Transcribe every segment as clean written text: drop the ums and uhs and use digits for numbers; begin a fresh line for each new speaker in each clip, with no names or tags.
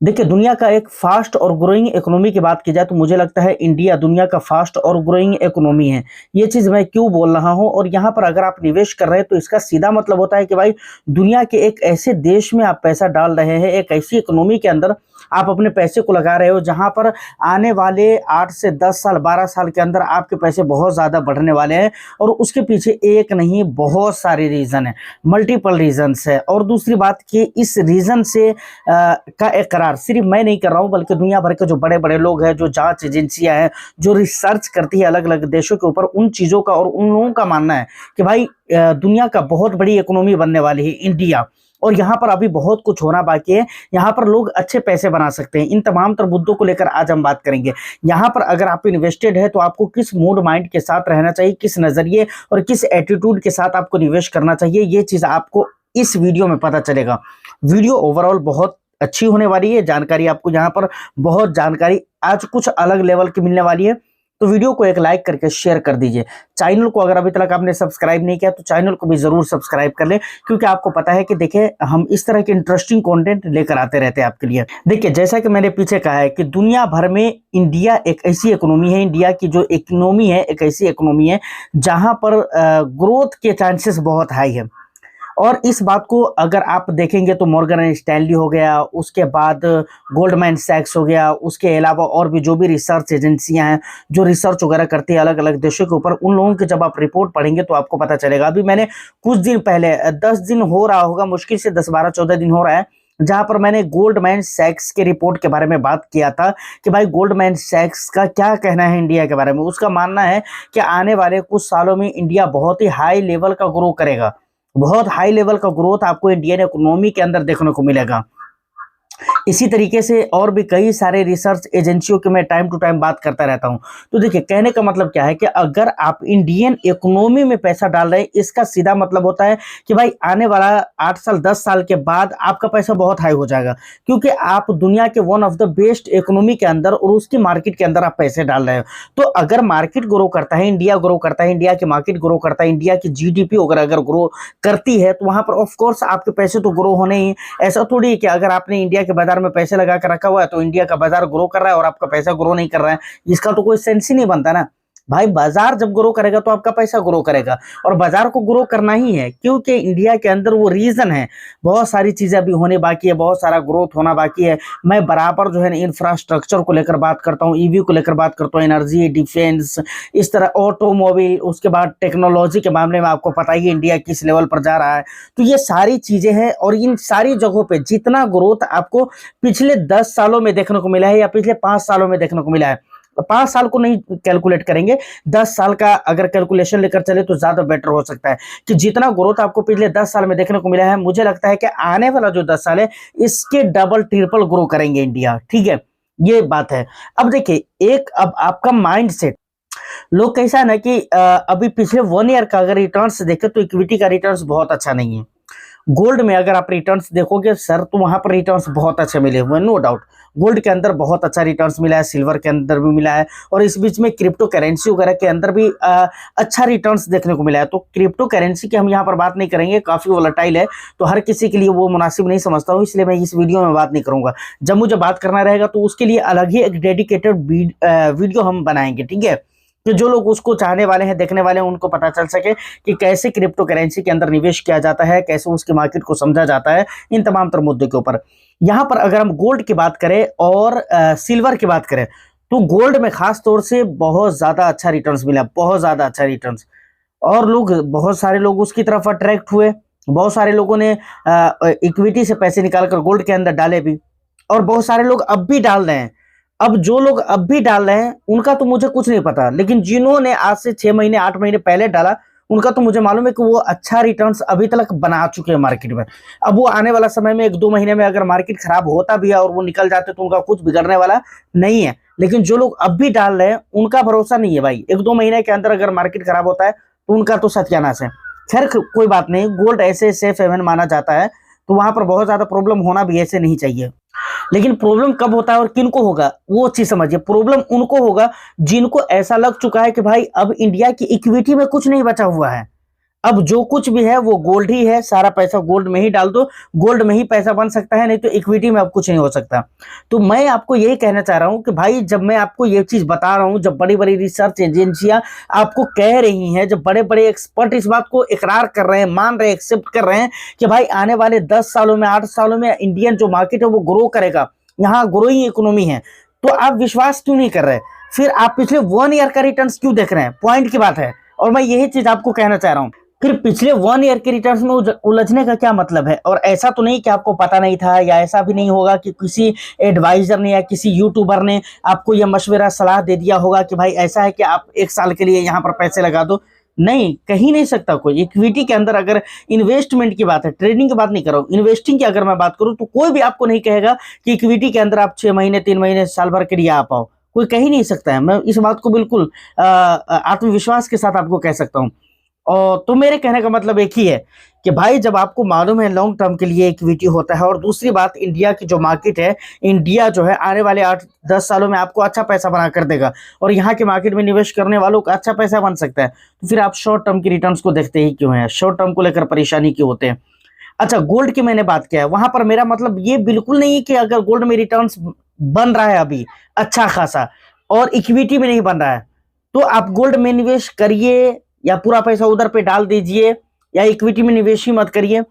देखिए, दुनिया का एक फास्ट और ग्रोइंग इकोनॉमी की बात की जाए तो मुझे लगता है इंडिया दुनिया का फास्ट और ग्रोइंग इकोनॉमी है। ये चीज़ मैं क्यों बोल रहा हूँ और यहाँ पर अगर आप निवेश कर रहे हैं तो इसका सीधा मतलब होता है कि भाई दुनिया के एक ऐसे देश में आप पैसा डाल रहे हैं, एक ऐसी इकोनॉमी के अंदर आप अपने पैसे को लगा रहे हो जहाँ पर आने वाले 8 से 10 साल 12 साल के अंदर आपके पैसे बहुत ज़्यादा बढ़ने वाले हैं। और उसके पीछे एक नहीं बहुत सारे रीज़न है, मल्टीपल रीजन्स है। और दूसरी बात कि इस रीज़न से का इकरार सिर्फ मैं नहीं कर रहा हूं बल्कि दुनिया भर के जो बड़े बड़े लोग हैं, जो जांच एजेंसियां हैं, जो रिसर्च करती है अलग अलग देशों के ऊपर, उन चीज़ों का और उन लोगों का मानना है कि भाई दुनिया का बहुत बड़ी इकोनॉमी बनने वाली है इंडिया। और यहाँ पर अभी बहुत कुछ होना बाकी है, यहाँ पर लोग अच्छे पैसे बना सकते हैं। इन तमाम तर मुद्दों को लेकर आज हम बात करेंगे। यहाँ पर अगर आप इन्वेस्टेड है तो आपको किस मूड माइंड के साथ रहना चाहिए, किस नज़रिए और किस एटीट्यूड के साथ आपको निवेश करना चाहिए, ये चीज़ आपको इस वीडियो में पता चलेगा। वीडियो ओवरऑल बहुत अच्छी होने वाली है, जानकारी आपको यहाँ पर बहुत जानकारी आज कुछ अलग लेवल की मिलने वाली है। तो वीडियो को एक लाइक करके शेयर कर दीजिए। चैनल को अगर अभी तक आपने सब्सक्राइब नहीं किया तो चैनल को भी जरूर सब्सक्राइब कर ले, क्योंकि आपको पता है कि देखिए हम इस तरह के इंटरेस्टिंग कंटेंट लेकर आते रहते हैं आपके लिए। देखिए, जैसा कि मैंने पीछे कहा है कि दुनिया भर में इंडिया एक ऐसी इकोनॉमी है, इंडिया की जो इकोनॉमी है एक ऐसी इकोनॉमी है जहां पर ग्रोथ के चांसेस बहुत हाई है। और इस बात को अगर आप देखेंगे तो मॉर्गन एंड स्टैनली हो गया, उसके बाद गोल्डमैन सैक्स हो गया, उसके अलावा और भी जो भी रिसर्च एजेंसियां हैं जो रिसर्च वगैरह करती है अलग अलग देशों के ऊपर, उन लोगों की जब आप रिपोर्ट पढ़ेंगे तो आपको पता चलेगा। अभी मैंने कुछ दिन पहले 10 दिन हो रहा होगा, मुश्किल से 10 12 14 दिन हो रहा है, जहां पर मैंने गोल्डमैन सैक्स के रिपोर्ट के बारे में बात किया था कि भाई गोल्डमैन सैक्स का क्या कहना है इंडिया के बारे में। उसका मानना है कि आने वाले कुछ सालों में इंडिया बहुत ही हाई लेवल का ग्रो करेगा, बहुत हाई लेवल का ग्रोथ आपको इंडियन इकोनॉमी के अंदर देखने को मिलेगा। इसी तरीके से और भी कई सारे रिसर्च एजेंसियों के मैं टाइम टू टाइम बात करता रहता हूं। तो देखिए, कहने का मतलब क्या है कि अगर आप इंडियन इकोनॉमी में पैसा डाल रहे हैं, इसका सीधा मतलब होता है कि भाई आने वाला 8 साल 10 साल के बाद आपका पैसा बहुत हाई हो जाएगा, क्योंकि आप दुनिया के one of the best economy के अंदर और उसकी मार्केट के अंदर आप पैसे डाल रहे हो। तो अगर मार्केट ग्रो करता है, इंडिया ग्रो करता है, इंडिया की मार्केट ग्रो करता है, इंडिया की जीडीपी अगर ग्रो करती है तो वहां पर ऑफकोर्स आपके पैसे तो ग्रो होने ही। ऐसा थोड़ी है कि अगर आपने इंडिया के बाजार में पैसे लगा कर रखा हुआ है तो इंडिया का बाजार ग्रो कर रहा है और आपका पैसा ग्रो नहीं कर रहा है, इसका तो कोई सेंस ही नहीं बनता ना। भाई बाजार जब ग्रो करेगा तो आपका पैसा ग्रो करेगा, और बाजार को ग्रो करना ही है, क्योंकि इंडिया के अंदर वो रीजन है, बहुत सारी चीजें अभी होने बाकी है, बहुत सारा ग्रोथ होना बाकी है। मैं बराबर जो है ना इंफ्रास्ट्रक्चर को लेकर बात करता हूँ, ईवी को लेकर बात करता हूँ, एनर्जी, डिफेंस, इस तरह ऑटोमोबाइल, उसके बाद टेक्नोलॉजी के मामले में आपको पता ही इंडिया किस लेवल पर जा रहा है। तो ये सारी चीजें हैं और इन सारी जगहों पे जितना ग्रोथ आपको पिछले 10 सालों में देखने को मिला है या पिछले 5 सालों में देखने को मिला है, 5 साल को नहीं कैलकुलेट करेंगे, 10 साल का अगर कैलकुलेशन लेकर चले तो ज्यादा बेटर हो सकता है कि जितना ग्रोथ आपको पिछले 10 साल में देखने को मिला है, मुझे लगता है कि आने वाला जो 10 साल है इसके डबल ट्रिपल ग्रो करेंगे इंडिया। ठीक है, ये बात है। अब देखिए, एक अब आपका माइंड सेट, लोग कैसा है ना कि अभी पिछले 1 ईयर का अगर रिटर्न्स देखे तो इक्विटी का रिटर्न्स बहुत अच्छा नहीं है। गोल्ड में अगर आप रिटर्न्स देखोगे सर तो वहां पर रिटर्न्स बहुत अच्छे मिले हुए हैं, नो डाउट। गोल्ड के अंदर बहुत अच्छा रिटर्न्स मिला है, सिल्वर के अंदर भी मिला है, और इस बीच में क्रिप्टो करेंसी वगैरह के अंदर भी अच्छा रिटर्न्स देखने को मिला है। तो क्रिप्टो करेंसी की हम यहाँ पर बात नहीं करेंगे, काफी वोलेटाइल है, तो हर किसी के लिए वो मुनासिब नहीं समझता हूँ, इसलिए मैं इस वीडियो में बात नहीं करूंगा। जब मुझे बात करना रहेगा तो उसके लिए अलग ही एक डेडिकेटेड वीडियो हम बनाएंगे, ठीक है, तो जो लोग उसको चाहने वाले हैं, देखने वाले हैं, उनको पता चल सके कि कैसे क्रिप्टो करेंसी के अंदर निवेश किया जाता है, कैसे उसकी मार्केट को समझा जाता है, इन तमाम तर मुद्दों के ऊपर। यहाँ पर अगर हम गोल्ड की बात करें और सिल्वर की बात करें तो गोल्ड में खास तौर से बहुत ज्यादा अच्छा रिटर्न्स मिला, बहुत ज्यादा अच्छा रिटर्न्स, और लोग बहुत सारे लोग उसकी तरफ अट्रैक्ट हुए। बहुत सारे लोगों ने इक्विटी से पैसे निकालकर गोल्ड के अंदर डाले भी, और बहुत सारे लोग अब भी डाल रहे हैं। अब जो लोग अब भी डाल रहे हैं उनका तो मुझे कुछ नहीं पता, लेकिन जिन्होंने आज से 6 महीने 8 महीने पहले डाला उनका तो मुझे मालूम है कि वो अच्छा रिटर्न्स अभी तक बना चुके हैं मार्केट में। अब वो आने वाला समय में 1-2 महीने में अगर मार्केट खराब होता भी है और वो निकल जाते तो उनका कुछ बिगड़ने वाला नहीं है। लेकिन जो लोग अब भी डाल रहे हैं उनका भरोसा नहीं है भाई, 1-2 महीने के अंदर अगर मार्केट खराब होता है तो उनका तो सत्यानाश है। खैर कोई बात नहीं, गोल्ड ऐसे सेफ हेवन माना जाता है, तो वहां पर बहुत ज्यादा प्रॉब्लम होना भी ऐसे नहीं चाहिए। लेकिन प्रॉब्लम कब होता है और किनको होगा वो चीज समझिए। प्रॉब्लम उनको होगा जिनको ऐसा लग चुका है कि भाई अब इंडिया की इक्विटी में कुछ नहीं बचा हुआ है, अब जो कुछ भी है वो गोल्ड ही है, सारा पैसा गोल्ड में ही डाल दो, गोल्ड में ही पैसा बन सकता है, नहीं तो इक्विटी में अब कुछ नहीं हो सकता। तो मैं आपको यही कहना चाह रहा हूं कि भाई जब मैं आपको ये चीज बता रहा हूं, जब बड़ी बड़ी रिसर्च एजेंसियां आपको कह रही हैं, जब बड़े बड़े एक्सपर्ट इस बात को इकरार कर रहे हैं, मान रहे हैं, एक्सेप्ट कर रहे हैं कि भाई आने वाले 10 सालों में, 8 सालों में इंडियन जो मार्केट है वो ग्रो करेगा, यहाँ ग्रोइंग इकोनॉमी है, तो आप विश्वास क्यों नहीं कर रहे? फिर आप पिछले 1 ईयर का रिटर्न क्यों देख रहे हैं? पॉइंट की बात है, और मैं यही चीज आपको कहना चाह रहा हूं। फिर पिछले 1 ईयर के रिटर्न्स में उलझने का क्या मतलब है? और ऐसा तो नहीं कि आपको पता नहीं था, या ऐसा भी नहीं होगा कि किसी एडवाइजर ने या किसी यूट्यूबर ने आपको यह मशवरा सलाह दे दिया होगा कि भाई ऐसा है कि आप 1 साल के लिए यहाँ पर पैसे लगा दो। नहीं, कहीं नहीं सकता कोई। इक्विटी के अंदर अगर इन्वेस्टमेंट की बात है, ट्रेडिंग की बात नहीं कर रहा हूं, इन्वेस्टिंग की अगर मैं बात करूं, तो कोई भी आपको नहीं कहेगा कि इक्विटी के अंदर आप 6 महीने, 3 महीने, साल भर के लिए आ पाओ, कोई कह ही नहीं सकता है। मैं इस बात को बिल्कुल आत्मविश्वास के साथ आपको कह सकता हूं। और तो मेरे कहने का मतलब एक ही है कि भाई जब आपको मालूम है लॉन्ग टर्म के लिए इक्विटी होता है, और दूसरी बात इंडिया की जो मार्केट है, इंडिया जो है आने वाले 8-10 सालों में आपको अच्छा पैसा बना कर देगा, और यहाँ के मार्केट में निवेश करने वालों का अच्छा पैसा बन सकता है, तो फिर आप शॉर्ट टर्म की रिटर्न्स को देखते ही क्यों हैं? शॉर्ट टर्म को लेकर परेशानी क्यों होते हैं? अच्छा, गोल्ड की मैंने बात किया है, वहां पर मेरा मतलब ये बिल्कुल नहीं है कि अगर गोल्ड में रिटर्न्स बन रहा है अभी अच्छा खासा और इक्विटी में नहीं बन रहा है, तो आप गोल्ड में निवेश करिए, या पूरा पैसा उधर पे डाल दीजिए, या इक्विटी में निवेश ही मत करिए,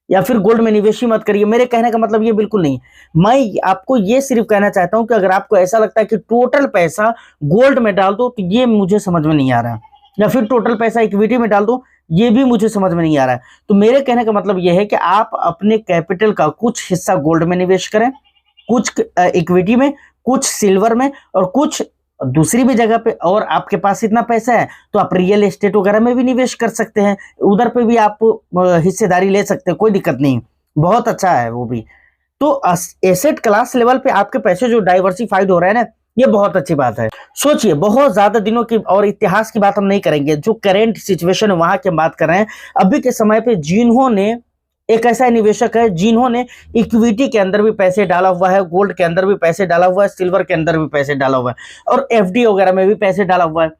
या फिर गोल्ड में निवेश ही मत करिए। मेरे कहने का मतलब ये बिल्कुल नहीं। मैं आपको ये सिर्फ कहना चाहता हूं कि अगर आपको ऐसा लगता है कि टोटल पैसा गोल्ड में डाल दो, तो ये मुझे समझ में नहीं आ रहा है, या फिर टोटल पैसा इक्विटी में डाल दो, ये भी मुझे समझ में नहीं आ रहा है। तो मेरे कहने का मतलब ये है कि आप अपने कैपिटल का कुछ हिस्सा गोल्ड में निवेश करें, कुछ इक्विटी में, कुछ सिल्वर में, और कुछ दूसरी भी जगह पे। और आपके पास इतना पैसा है तो आप रियल एस्टेट वगैरह में भी निवेश कर सकते हैं, उधर पे भी आप हिस्सेदारी ले सकते हैं, कोई दिक्कत नहीं, बहुत अच्छा है वो भी। तो एसेट क्लास लेवल पे आपके पैसे जो डाइवर्सिफाइड हो रहे हैं ना, ये बहुत अच्छी बात है। सोचिए, बहुत ज्यादा दिनों की और इतिहास की बात हम नहीं करेंगे, जो करेंट सिचुएशन है वहां की हम बात कर रहे हैं। अभी के समय पे जिन्होंने, एक ऐसा निवेशक है जिन्होंने इक्विटी के अंदर भी पैसे डाला हुआ है, गोल्ड के अंदर भी पैसे डाला हुआ है, सिल्वर के अंदर भी पैसे डाला हुआ है, और एफडी वगैरह में भी पैसे डाला हुआ है।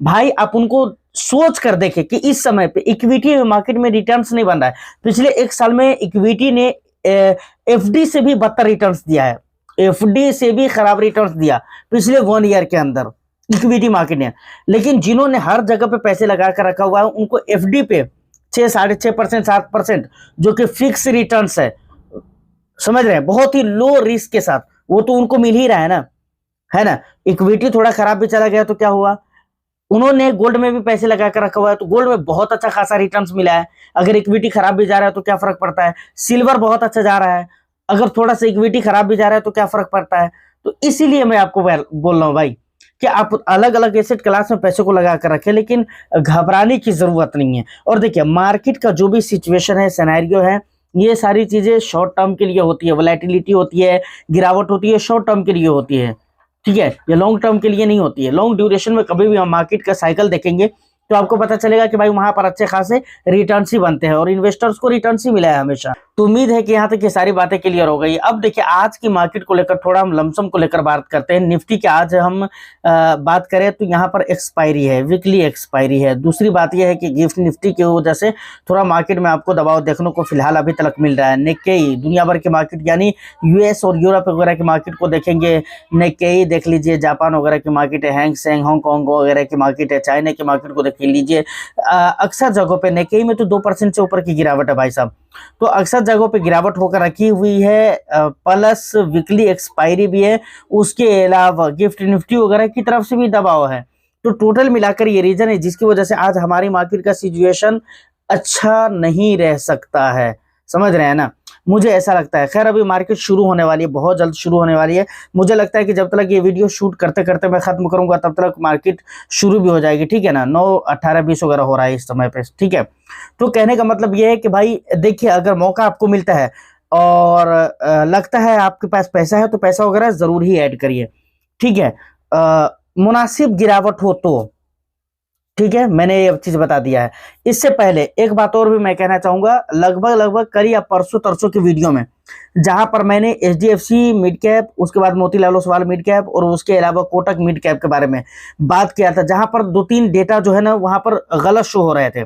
भाई आप उनको सोच कर देखें कि इस समय पे इक्विटी मार्केट में रिटर्न्स नहीं बन रहा है। पिछले 1 साल में इक्विटी ने एफडी से भी बदतर रिटर्न्स दिया है, एफडी से भी खराब रिटर्न्स दिया पिछले 1 ईयर के अंदर इक्विटी मार्केट ने। लेकिन जिन्होंने हर जगह पे पैसे लगा कर रखा हुआ है, उनको एफडी पे 6-6.5%, 7%, जो कि फिक्स रिटर्न्स है, समझ रहे हैं, बहुत ही लो रिस्क के साथ, वो तो उनको मिल ही रहा है ना। इक्विटी थोड़ा खराब भी चला गया तो क्या हुआ? उन्होंने गोल्ड में भी पैसे लगा कर रखा हुआ है, तो गोल्ड में बहुत अच्छा खासा रिटर्न्स मिला है। अगर इक्विटी खराब भी जा रहा है तो क्या फर्क पड़ता है? सिल्वर बहुत अच्छा जा रहा है, अगर थोड़ा सा इक्विटी खराब भी जा रहा है तो क्या फर्क पड़ता है? तो इसीलिए मैं आपको बोल रहा हूं भाई कि आप अलग अलग एसेट क्लास में पैसे को लगा कर रखें, लेकिन घबराने की जरूरत नहीं है। और देखिए, मार्केट का जो भी सिचुएशन है, सिनेरियो है, ये सारी चीजें शॉर्ट टर्म के लिए होती है, वोलेटिलिटी होती है, गिरावट होती है, शॉर्ट टर्म के लिए होती है, ठीक है, ये लॉन्ग टर्म के लिए नहीं होती है। लॉन्ग ड्यूरेशन में कभी भी हम मार्केट का साइकिल देखेंगे तो आपको पता चलेगा कि भाई वहां पर अच्छे खासे रिटर्न्स ही बनते हैं, और इन्वेस्टर्स को रिटर्न्स ही मिला है हमेशा। तो उम्मीद है कि यहाँ तक ये सारी बातें क्लियर हो गई। अब देखिए, आज की मार्केट को लेकर थोड़ा हम लमसम को लेकर बात करते हैं। निफ्टी की आज हम बात करें तो यहाँ पर एक्सपायरी है, वीकली एक्सपायरी है। दूसरी बात यह है कि गिफ्ट निफ्टी की वजह से थोड़ा मार्केट में आपको दबाव देखने को फिलहाल अभी तक मिल रहा है। निक्केई, दुनिया भर की मार्केट यानी यूएस और यूरोप वगैरह की मार्केट को देखेंगे, निक्केई देख लीजिए, जापान वगैरह की मार्केट है, हैंगसेंग हांगकांग वगैरह की मार्केट है, चाइना की मार्केट को देख लीजिए, अक्सर जगहों पे निक्केई में तो 2% से ऊपर की गिरावट है भाई साहब। तो अक्सर जगहों पे गिरावट होकर रखी हुई है, प्लस वीकली एक्सपायरी भी है, उसके अलावा गिफ्ट निफ्टी वगैरह की तरफ से भी दबाव है। तो टोटल मिलाकर ये रीजन है जिसकी वजह से आज हमारी मार्केट का सिचुएशन अच्छा नहीं रह सकता है, समझ रहे हैं ना। मुझे ऐसा लगता है, खैर अभी मार्केट शुरू होने वाली है, बहुत जल्द शुरू होने वाली है। मुझे लगता है कि जब तक ये वीडियो शूट करते करते मैं खत्म करूंगा तब तक मार्केट शुरू भी हो जाएगी, ठीक है ना। 9, 18, 20 वगैरह हो रहा है इस समय पे, ठीक है। तो कहने का मतलब ये है कि भाई देखिए, अगर मौका आपको मिलता है और लगता है आपके पास पैसा है, तो पैसा वगैरह जरूर ही ऐड करिए, ठीक है। मुनासिब गिरावट हो तो, ठीक है, मैंने ये चीज बता दिया है। इससे पहले एक बात और भी मैं कहना चाहूंगा, लगभग कल या परसों तरसों की वीडियो में, जहां पर मैंने एचडीएफसी मिड कैप, उसके बाद मोतीलाल ओसवाल मिड कैप, और उसके अलावा कोटक मिड कैप के बारे में बात किया था, जहां पर 2-3 डेटा जो है ना वहां पर गलत शो हो रहे थे।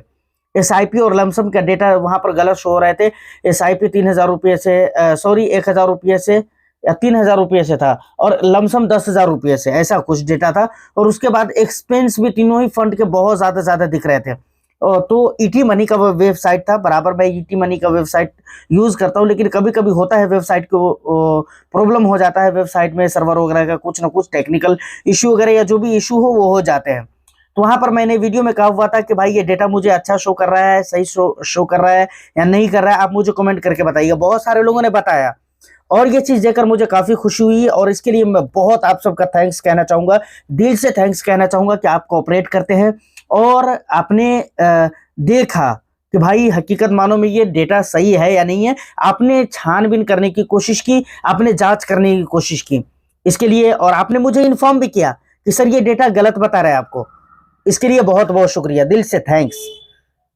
एसआईपी और लमसम का डेटा वहां पर गलत शो हो रहे थे। एसआईपी 3,000 रुपये से, सॉरी 1,000 रुपये से या 3,000 रुपये से था, और लमसम 10,000 रुपये से, ऐसा कुछ डेटा था। और उसके बाद एक्सपेंस भी तीनों ही फंड के बहुत ज्यादा दिख रहे थे। तो ईटी मनी का वेबसाइट था, बराबर मैं ईटी मनी का वेबसाइट यूज करता हूँ, लेकिन कभी कभी होता है वेबसाइट को प्रॉब्लम हो जाता है, वेबसाइट में सर्वर वगैरह का कुछ ना कुछ टेक्निकल इश्यू वगैरह या जो भी इश्यू हो वो हो जाते हैं। तो वहां पर मैंने वीडियो में कहा हुआ था कि भाई ये डेटा मुझे अच्छा शो कर रहा है, सही शो कर रहा है या नहीं कर रहा है, आप मुझे कमेंट करके बताइए। बहुत सारे लोगों ने बताया और ये चीज देखकर मुझे काफी खुशी हुई, और इसके लिए मैं बहुत आप सबका थैंक्स कहना चाहूंगा, दिल से थैंक्स कहना चाहूंगा कि आप कोऑपरेट करते हैं और आपने देखा कि भाई हकीकत मानो में ये डेटा सही है या नहीं है। आपने छानबीन करने की कोशिश की, आपने जांच करने की कोशिश की इसके लिए, और आपने मुझे इन्फॉर्म भी किया कि सर ये डेटा गलत बता रहा है आपको। इसके लिए बहुत बहुत शुक्रिया, दिल से थैंक्स।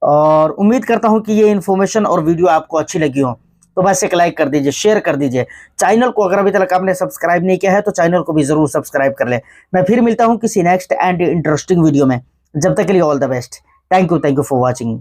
और उम्मीद करता हूं कि ये इन्फॉर्मेशन और वीडियो आपको अच्छी लगी हो, तो बस एक लाइक कर दीजिए, शेयर कर दीजिए। चैनल को अगर अभी तक आपने सब्सक्राइब नहीं किया है तो चैनल को भी जरूर सब्सक्राइब कर ले। मैं फिर मिलता हूं किसी नेक्स्ट एंड इंटरेस्टिंग वीडियो में, जब तक के लिए all the best. Thank you for watching.